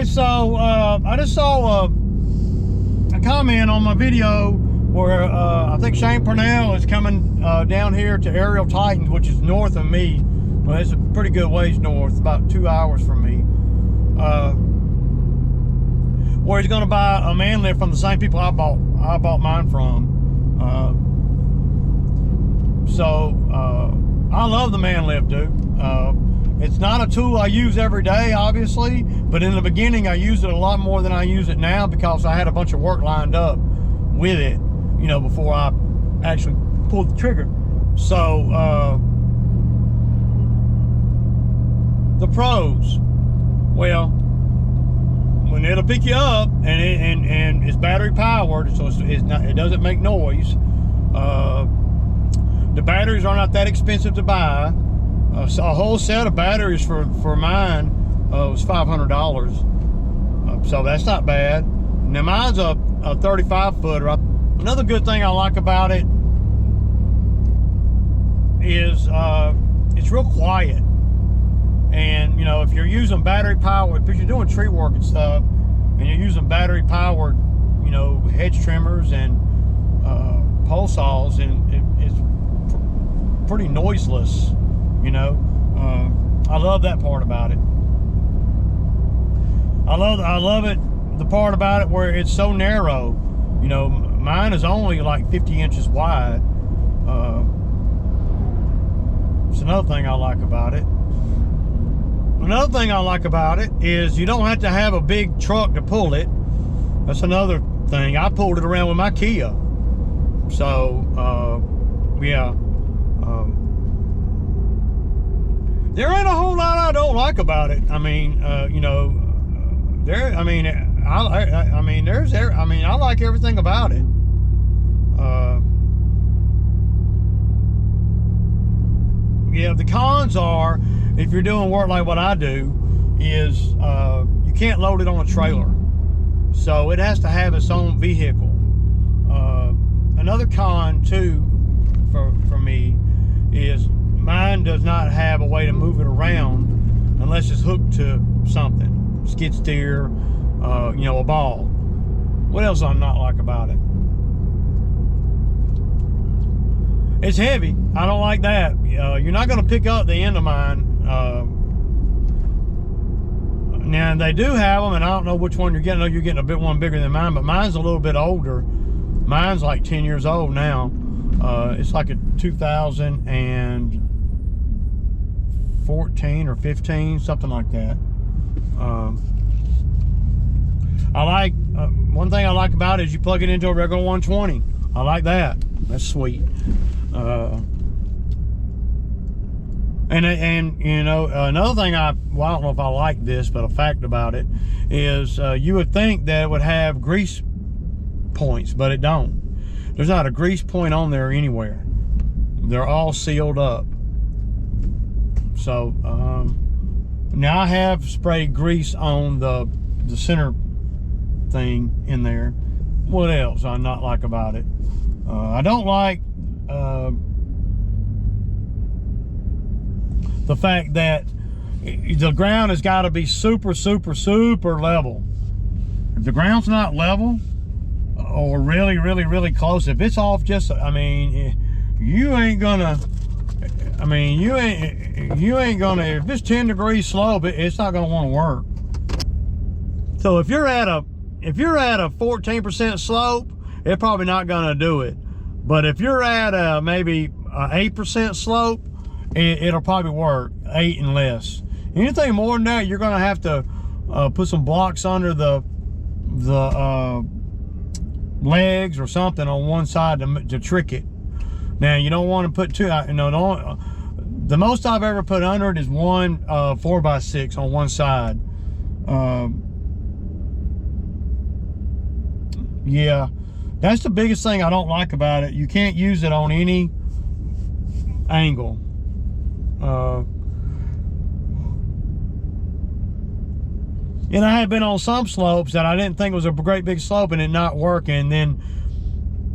Okay, so I just saw a comment on my video where I think Shane Purnell is coming down here to Aerial Titans, which is north of me. Well, it's a pretty good ways north, about 2 hours from me. Where he's going to buy a Manlift from the same people I bought mine from. I love the Manlift, dude. It's not a tool I use every day, obviously, but in the beginning I used it a lot more than I use it now because I had a bunch of work lined up with it, you know, before I actually pulled the trigger. So the pros, well, when it'll pick you up and it's battery powered, so it doesn't make noise. The batteries are not that expensive to buy. A whole set of batteries for mine was $500. So that's not bad. Now mine's a 35 footer. Another good thing I like about it is it's real quiet. And you know, if you're using battery powered, if you're doing tree work and stuff, and you're using battery powered, you know, hedge trimmers and pole saws, and it's pretty noiseless. You know, I love that part about it. I love it, the part about it where it's so narrow. You know, mine is only like 50 inches wide. It's another thing I like about it. Another thing I like about it is you don't have to have a big truck to pull it. That's another thing. I pulled it around with my Kia. So, yeah. There ain't a whole lot I don't like about it. I mean, you know, I like everything about it. Yeah, the cons are, if you're doing work like what I do, is you can't load it on a trailer. So it has to have its own vehicle. Another con too, for me, is mine does not have a way to move it around unless it's hooked to something, skid steer, you know, a ball. What else I not like about it? It's heavy. I don't like that. You're not going to pick up the end of mine. Now they do have them, and I don't know which one you're getting. I know you're getting a bit one bigger than mine, but mine's a little bit older. Mine's like 10 years old now. It's like a 2014 or 15, something like that. I like one thing I like about it is you plug it into a regular 120. I like that. That's sweet. And you know, another thing I don't know if I like this, but a fact about it is you would think that it would have grease points, but it don't. There's not a grease point on there anywhere. They're all sealed up. So now I have sprayed grease on the center thing in there. What else I not like about it? I don't like the fact that the ground has got to be super level. If the ground's not level or really close, if it's off just, I mean, you ain't gonna, if it's 10 degrees slope, it's not gonna want to work. So if you're at a 14% slope, it's probably not gonna do it. But if you're at maybe 8% slope, it'll probably work. 8 and less. Anything more than that, you're gonna have to put some blocks under the legs or something on one side to trick it. Now you don't want to put two. You know, the most I've ever put under it is one 4x6 on one side. Yeah, that's the biggest thing I don't like about it. You can't use it on any angle. And I had been on some slopes that I didn't think was a great big slope and it not working. And then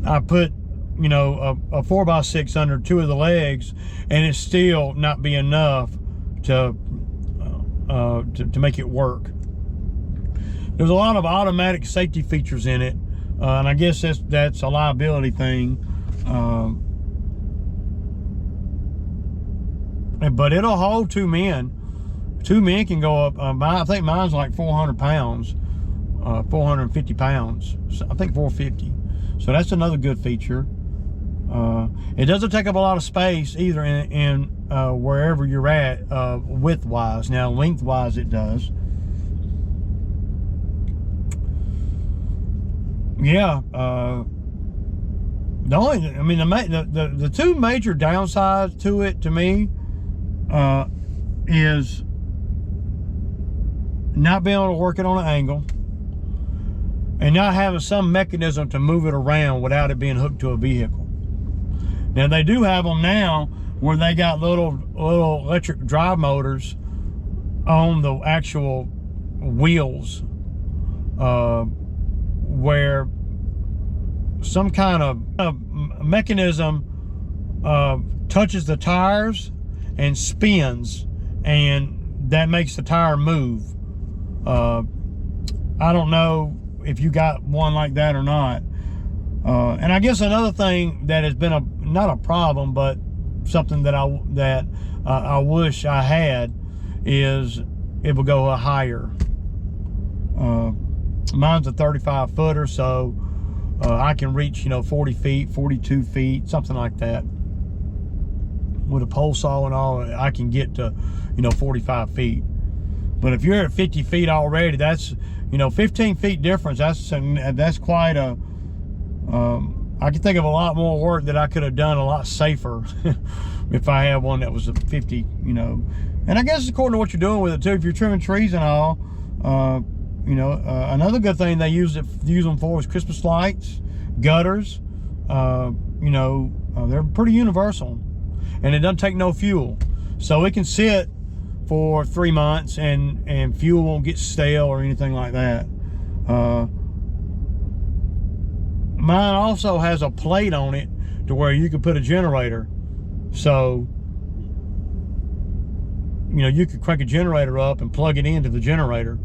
I put, you know, a 4x6 under two of the legs, and it's still not be enough to make it work. there's a lot of automatic safety features in it, and I guess that's a liability thing. But it'll hold 2 men. 2 men can go up. I think mine's like 400 pounds, 450 pounds. So I think 450. So that's another good feature. It doesn't take up a lot of space either in wherever you're at, width-wise. Now, length-wise, it does. Yeah. The 2 major downsides to it, to me, is not being able to work it on an angle and not having some mechanism to move it around without it being hooked to a vehicle. Now, they do have them now where they got little electric drive motors on the actual wheels, where some kind of mechanism touches the tires and spins, and that makes the tire move. I don't know if you got one like that or not. And I guess another thing that has been not a problem, but something that I wish I had is it will go higher. Mine's a 35 footer, so I can reach 40 feet, 42 feet, something like that. With a pole saw and all, I can get to 45 feet. But if you're at 50 feet already, that's 15 feet difference. That's quite a I can think of a lot more work that I could have done a lot safer if I had one that was a 50, And I guess it's according to what you're doing with it too. If you're trimming trees and all, another good thing they use them for is Christmas lights, gutters. They're pretty universal, and it doesn't take no fuel, so it can sit for 3 months and fuel won't get stale or anything like that. Mine also has a plate on it to where you can put a generator. So, you could crank a generator up and plug it into the generator.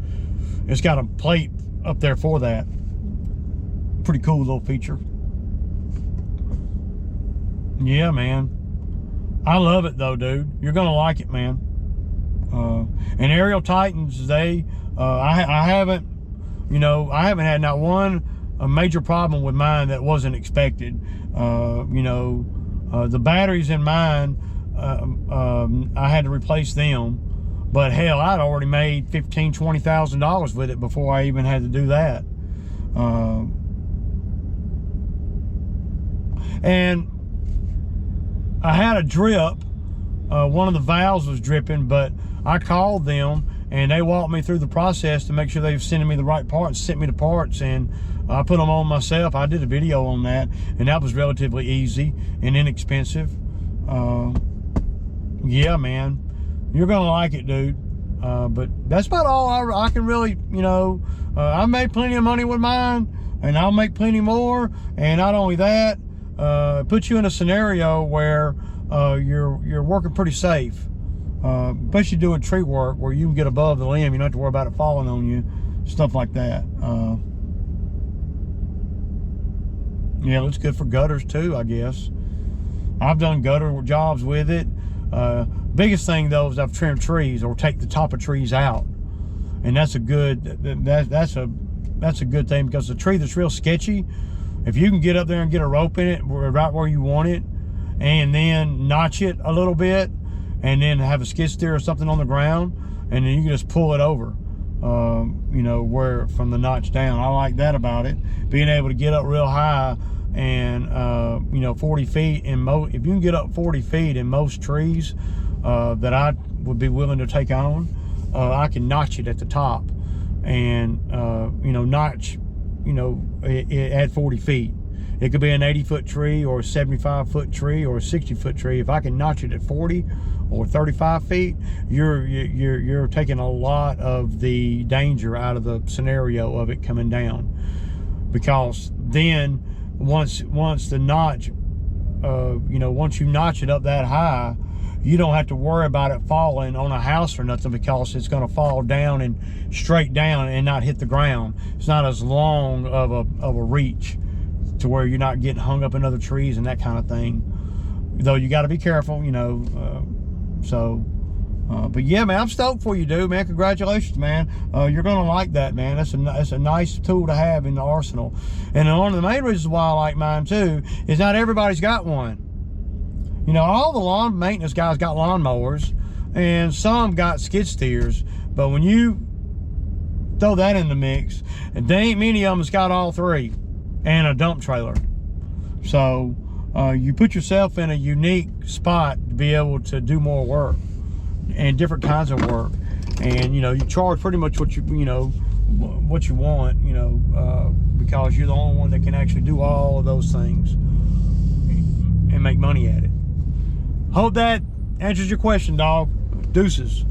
It's got a plate up there for that. Pretty cool little feature. Yeah, man. I love it though, dude. You're gonna like it, man. And Aerial Titans, I haven't had not one a major problem with mine that wasn't expected. The batteries in mine, I had to replace them, but hell, I'd already made $15,000-$20,000 with it before I even had to do that. And I had a drip. One of the valves was dripping, but I called them and they walked me through the process to make sure they were sending me the right parts, sent me the parts, and I put them on myself. I did a video on that, and that was relatively easy and inexpensive. Yeah, man, you're gonna like it, dude. But that's about all I can really, I made plenty of money with mine, and I'll make plenty more. And not only that, it puts you in a scenario where you're working pretty safe, especially doing tree work where you can get above the limb. You don't have to worry about it falling on you, stuff like that. Yeah, it's good for gutters too, I guess. I've done gutter jobs with it. Biggest thing though is I've trimmed trees or take the top of trees out, and that's a good thing, because the tree that's real sketchy, if you can get up there and get a rope in it right where you want it, and then notch it a little bit, and then have a skid steer or something on the ground, and then you can just pull it over, where from the notch down. I like that about it, being able to get up real high. And 40 feet in if you can get up 40 feet in most trees that I would be willing to take on, I can notch it at the top, and notch at 40 feet. It could be an 80-foot tree or a 75-foot tree or a 60-foot tree. If I can notch it at 40 or 35 feet, you're taking a lot of the danger out of the scenario of it coming down, because then once the notch, once you notch it up that high, you don't have to worry about it falling on a house or nothing, because it's going to fall down and straight down and not hit the ground. It's not as long of a reach to where you're not getting hung up in other trees and that kind of thing. Though you got to be careful, you know. But yeah, man, I'm stoked for you, dude, man. Congratulations, man. You're gonna like that, man. That's a nice tool to have in the arsenal. And one of the main reasons why I like mine too is not everybody's got one. You know, all the lawn maintenance guys got lawnmowers, and some got skid steers. But when you throw that in the mix, and there ain't many of them that's got all three, and a dump trailer. So you put yourself in a unique spot to be able to do more work and different kinds of work. And you know, you charge pretty much what you want, you know, because you're the only one that can actually do all of those things and make money at it. Hope that answers your question, dog. Deuces.